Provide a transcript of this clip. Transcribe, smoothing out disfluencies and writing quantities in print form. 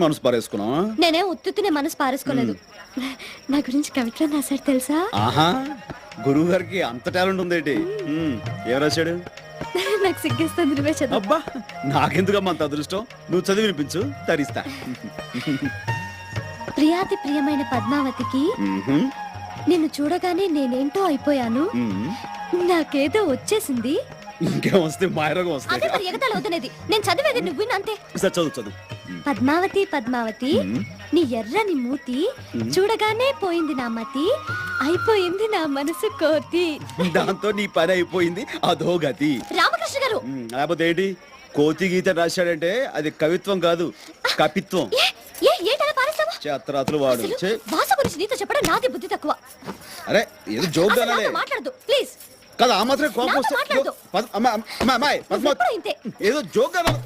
మనసు పారేసుకున్నావా? నేనేం ఉత్తునే మనసు పారేసుకోలేదు. నా గురించి కవిత్వం రాశాడు తెలుసా? ఆహా, గురువు గారికి అంత టాలెంట్ ఉందేంటి? ఏం రాశాడు? నాకు సిగ్గేస్తుంది, నువ్వే చదువు. అబ్బా, నాకెందుకమ్మా అంత అదృష్టం? నువ్వు చదివి వినిపించు, తరిస్తా. ప్రియాతి ప్రియమైన పద్మావతికి నిన్ను చూడగానే నేనేంటో అయిపోయాను. నాకేదో వచ్చేసింది. ఇంకేం వస్తే మాయరోగం అదే వస్తాయి. మరి ఎగతాళి అవుతున్నది. నేను చదివేది నువ్వు అంతే. సరే, చదువు చదువు. పద్మావతి పద్మావతి నీ ఎర్రని మూతి చూడగానే పోయింది నా మతి, అయిపోయింది నా మనసు కోతి. దాంతో నీ పని అయిపోయింది, అదో గతి. రామకృష్ణ గారు, లేకపోతే ఏంటి? కోతి గీత రాశాడంటే అది కవిత్వం కాదు, కపిత్వం. ఏంటలా పారేస్తావా? చేత్రాతులు వాడు. భాష గురించి నీతో చెప్పడం నాది బుద్ధి తక్కువ. అరే, ఏదో జోక్ అనాలే. మాట్లాడదు ప్లీజ్. కదా, ఆ మాత్రం కోపం నాతో వస్తే మాట్లాడదు. పద్మావతి, ఇంతే. ఏదో జోక్ అనాలి.